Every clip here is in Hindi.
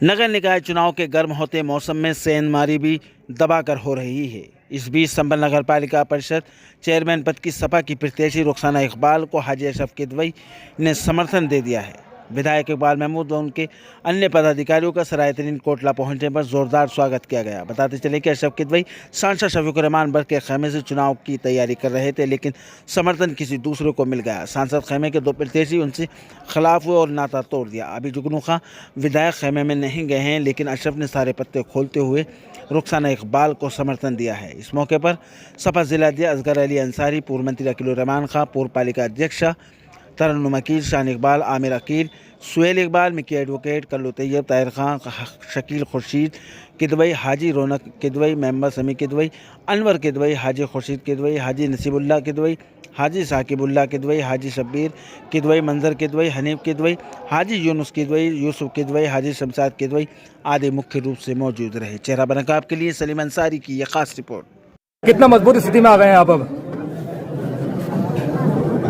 नगर निकाय चुनाव के गर्म होते मौसम में सेंधमारी भी दबाकर हो रही है। इस बीच संभल नगर पालिका परिषद चेयरमैन पद की सपा की प्रत्याशी रुखसाना इकबाल को हाजी अशरफ किदवई ने समर्थन दे दिया है। विधायक इकबाल महमूद और उनके अन्य पदाधिकारियों का सरायतरीन कोटला पहुंचने पर जोरदार स्वागत किया गया। बताते चले कि अशरफ किदवई सांसद शफीकुर रहमान बर्ग के खेमे से चुनाव की तैयारी कर रहे थे, लेकिन समर्थन किसी दूसरे को मिल गया। सांसद खेमे के दो प्रत्याशी उनसे खिलाफ हुए और नाता तोड़ दिया। अभी जुगनू खां विधायक खेमे में नहीं गए हैं, लेकिन अशरफ ने सारे पत्ते खोलते हुए रुखसाना इकबाल को समर्थन दिया है। इस मौके पर सपा जिलाध्यक्ष असगर अली अंसारी, पूर्व मंत्री अकीलुर रहमान खां, पूर्व पालिका अध्यक्ष तरन्नुम अकील, शान इकबाल, आमिर अकील, सुहेल इकबाल, मिकी एडवोकेट, कल्लू तैयब, ताहिर खां, शकील खुर्शीद किदवई, हाजी रौनक किदवई, मेंबर समी किदवई, अनवर किदवई, हाजी खुर्शीद किदवई, हाजी नसीबुल्लाह किदवई, हाजी साकिबुल्लाह किदवई, हाजी शब्बीर किदवई, मंजर किदवई, हनीफ किदवई, हाजी यूनुस किदवई, यूसुफ किदवई, हाजी शमशाद किदवई आदि मुख्य रूप से मौजूद रहे। चेहरा बनकाब के लिए सलीम अंसारी की यह खास रिपोर्ट। कितना मजबूत स्थिति में आ गए हैं आप अब?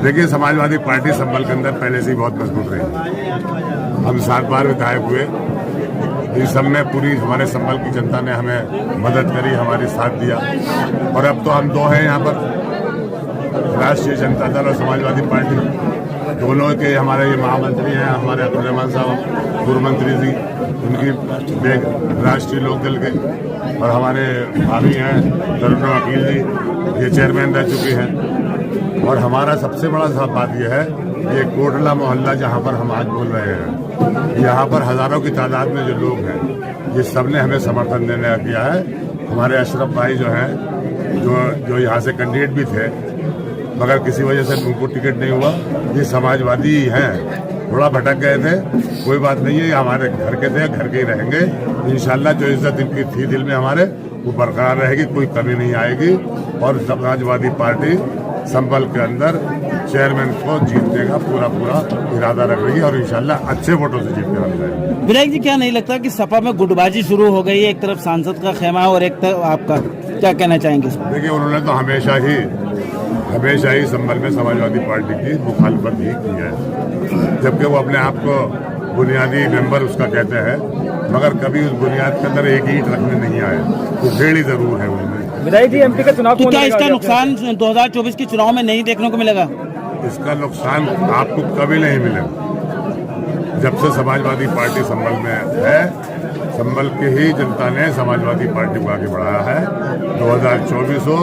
देखिए, समाजवादी पार्टी संभल के अंदर पहले से ही बहुत मजबूत रही। हम 7 बार विधायक हुए। इस सब में पूरी हमारे संभल की जनता ने हमें मदद करी, हमारे साथ दिया। और अब तो हम 2 हैं यहाँ पर, राष्ट्रीय जनता दल और समाजवादी पार्टी, दोनों के हमारे ये महामंत्री हैं, हमारे अकीलुर रहमान साहब पूर्व मंत्री जी, उनकी राष्ट्रीय लोकदल के, और हमारे भाभी हैं तरन्नुम अकील जी, ये चेयरमैन रह चुके हैं। और हमारा सबसे बड़ा बात यह है, ये कोटला मोहल्ला जहाँ पर हम आज बोल रहे हैं, यहाँ पर हजारों की तादाद में जो लोग हैं, ये सब ने हमें समर्थन देने किया है। हमारे अशरफ भाई जो हैं, जो यहाँ से कैंडिडेट भी थे, मगर किसी वजह से उनको टिकट नहीं हुआ, ये समाजवादी ही हैं। थोड़ा भटक गए थे, कोई बात नहीं है, ये हमारे घर के थे, घर के ही रहेंगे। इंशाल्लाह जो इज्जत इनकी थी दिल में हमारे, वो बरकरार रहेगी, कोई कमी नहीं आएगी। और समाजवादी पार्टी संभल के अंदर चेयरमैन को जीतने का पूरा इरादा रख रही है और इंशाल्लाह अच्छे वोटों से जीतने वाली है। विधायक जी, क्या नहीं लगता कि सपा में गुटबाजी शुरू हो गई है? एक तरफ सांसद का खेमा और एक तरफ आपका, क्या कहना चाहेंगे? देखिए, उन्होंने तो हमेशा ही संभल में समाजवादी पार्टी की मुखालफत ही की है, जबकि वो अपने आप को बुनियादी मेंबर उसका कहते हैं, मगर कभी उस बुनियाद के अंदर एक ईंट रखने नहीं आए। वो भेड़ी जरूर है उनमें। विधायक जी, एमपी का चुनाव तो क्या इसका नुकसान 2024 के चुनाव में नहीं देखने को मिलेगा? इसका नुकसान आपको कभी नहीं मिलेगा। जब से समाजवादी पार्टी संभल में है, संभल की ही जनता ने समाजवादी पार्टी को आगे बढ़ाया है। 2024 हो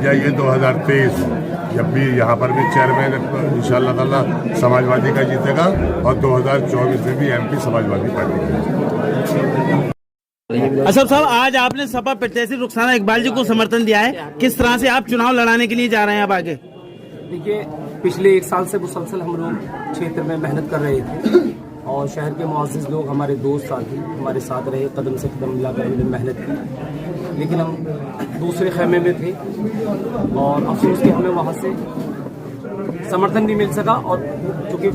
या ये 2023 हो, जब भी यहाँ पर भी चेयरमैन इंशाअल्लाह ताला समाजवादी का जीतेगा और 2024 में भी एमपी समाजवादी पार्टी का। अशरफ साहब, आज आपने सपा प्रत्याशी रुखसाना इकबाल जी को समर्थन दिया है, किस तरह से आप चुनाव लड़ाने के लिए जा रहे हैं अब आगे? देखिए, पिछले 1 साल से मुसलसल हम लोग क्षेत्र में मेहनत कर रहे थे और शहर के मुअज़्ज़िज़ लोग, हमारे दोस्त साथी हमारे साथ रहे, कदम से कदम मिलाकर हमने मेहनत की। लेकिन हम दूसरे खेमे में थे और अफसोस कि हमें वहाँ से समर्थन नहीं मिल सका। और चूँकि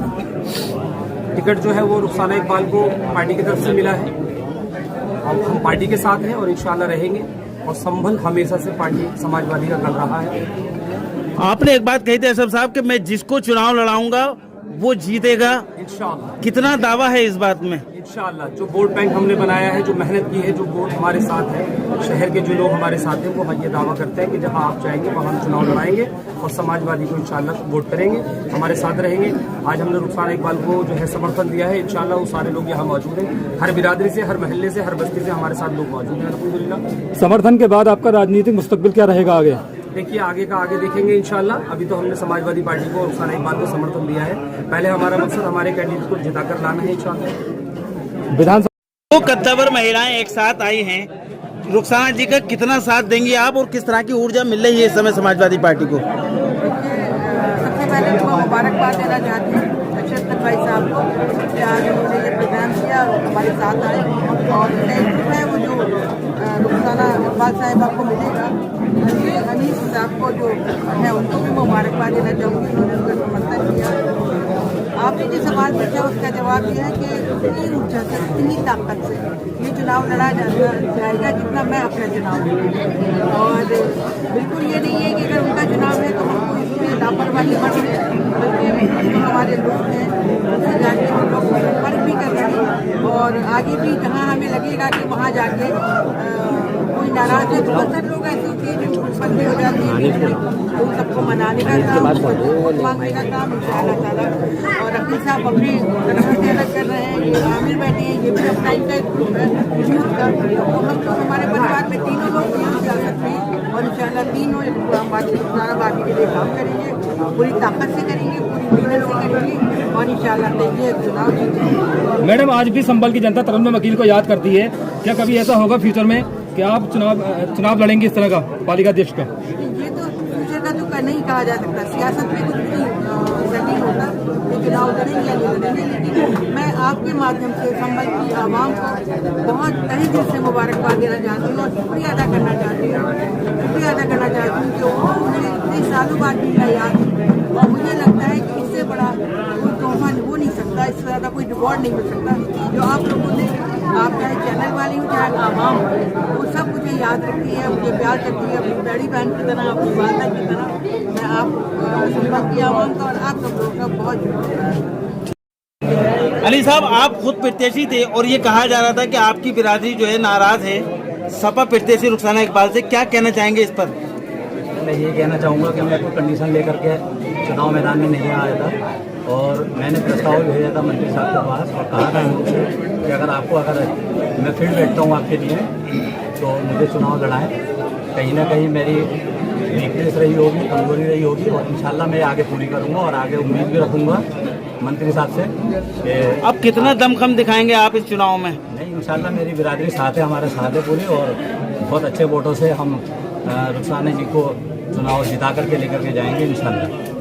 टिकट जो है वो रुखसाना इकबाल को पार्टी की तरफ से मिला है, और हम पार्टी के साथ हैं और इंशाल्लाह रहेंगे। और संभल हमेशा से पार्टी समाजवादी का कर रहा है। आपने एक बात कही थी अशरफ साहब कि मैं जिसको चुनाव लड़ाऊंगा वो जीतेगा, इंशाल्लाह। कितना दावा है इस बात में? इंशाल्लाह जो वोट बैंक हमने बनाया है, जो मेहनत की है, जो वोट हमारे साथ है, शहर के जो लोग हमारे साथ हैं, वो ये दावा करते हैं कि जहां आप जाएंगे वहां हम चुनाव लड़ाएंगे और समाजवादी को इंशाल्लाह वोट करेंगे, हमारे साथ रहेंगे। आज हमने रुखसाना इकबाल को जो है समर्थन दिया है। इंशाल्लाह वो सारे लोग यहाँ मौजूद हैं, हर बिरादरी से, हर महल्ले से, हर बस्ती से हमारे साथ लोग मौजूद हैं अल्हम्दुलिल्लाह। समर्थन के बाद आपका राजनीतिक मुस्तकबिल क्या रहेगा आगे? देखिए, आगे का आगे देखेंगे इंशाल्लाह। अभी तो हमने समाजवादी पार्टी को रुखसाना इकबाल को समर्थन दिया है। पहले हमारा मकसद हमारे कैंडिडेट को जिताकर लाना है इंशाल्लाह। विधानसभा 2 कद्दावर महिलाएं एक साथ आई हैं, रुखसाना जी का कितना साथ देंगे आप और किस तरह की ऊर्जा मिल रही है इस समय समाजवादी पार्टी को? सबसे पहले तो मैं मुबारकबाद देना चाहती हूँ अशरफ भाई साहब को कि आज उन्होंने ये प्रोग्राम किया और हमारे साथ आए। और मैं वो जो रुखसाना इकबाल साहब आपको मिलेगा, हनीफ साहब को जो है उनको भी मुबारकबाद देना चाहूँगी, उन्होंने उनका समर्थन किया। आपने जो सवाल पूछा उसका जवाब यह है कि इतनी ऊर्जा से, इतनी ताकत से ये चुनाव लड़ा जाएगा जितना मैं अपना चुनाव लड़ी। और बिल्कुल ये नहीं है कि अगर उनका चुनाव है तो हमको इसमें लापरवाही बरतें, बल्कि हमारे लोग हैं, उनसे जाके हम लोग संपर्क भी कर रहे हैं और और आगे भी जहाँ हमें लगेगा कि वहाँ जाके कोई नाराज है तो बहुत लोग ऐसे होते हैं जो बंदे हो जाते हैं, तो उन सबको मनाने का काम, वोट मांगने का काम इंशाअल्लाह ताला। और अपने साहब अपने तरफ से अलग कर रहे हैं, ये आमिर बैठे हैं, ये भी अपना इनका एक ग्रुप है यूथ का। तो हम लोग हमारे परिवार में तीनों लोग यूथ जा सकते हैं और इंशाअल्लाह तीनों इस्लामाबाद के लिए काम करेंगे, पूरी ताकत से करेंगे, पूरी मेहनत से करेंगे और इंशाअल्लाह ये चुनाव जीतेंगे। मैडम, आज भी संभल की जनता तरन्नुम वकील को याद करती है। क्या कभी ऐसा होगा फ्यूचर में कि आप चुनाव लड़ेंगे इस तरह का पालिका अध्यक्ष का? ये तो फ्यूचर का तो नहीं कहा जा सकता, सियासत में कुछ भी सेटिंग होता ये चुनाव लड़ेंगे या नहीं लड़ेंगे। लेकिन मैं आपके माध्यम से संभल की आवाम को बहुत तहे दिल से मुबारकबाद देना चाहती हूँ और शुक्रिया अदा करना चाहती हूँ कि उन्हें इतने सालों बाद मिला याद। और मुझे लगता है कि इससे बड़ा कोई तोहफा हो नहीं सकता, इससे ज़्यादा कोई रिवॉर्ड नहीं मिल सकता जो आप लोगों ने, आप चाहे चैनल वाले हो चाहे आवाम हो, वो सब मुझे याद रखती है, मुझे प्यार करती है, अपनी बड़ी बहन की तरह, अपनी वालदा की तरह। मैं आप संभल की आवाम का और आप सब लोगों का बहुत शुक्रिया। अली साहब, आप खुद प्रत्याशी थे और ये कहा जा रहा था कि आपकी बिरादरी जो है नाराज है सपा प्रत्याशी रुखसाना इकबाल से, क्या कहना चाहेंगे इस पर? मैं ये कहना चाहूँगा कि मैं कोई कंडीशन लेकर के चुनाव मैदान में नहीं आया था और मैंने प्रस्ताव भेजा था मंत्री साहब के पास और कहा था उनसे कि अगर मैं फिर बैठता हूँ आपके लिए तो मुझे चुनाव लड़ाएं। कहीं ना कहीं मेरी वीकनेस रही होगी, कमजोरी रही होगी और इंशाल्लाह मैं आगे पूरी करूँगा और आगे उम्मीद भी रखूँगा मंत्री साहब से कि अब कितना दमखम दिखाएंगे आप इस चुनाव में? नहीं, इंशाल्लाह मेरी बिरादरी साथ है, हमारे साथ है पूरी और बहुत अच्छे वोटों से हम रुखसाना जी को चुनाव जिता करके लेकर के जाएंगे इंशाल्लाह।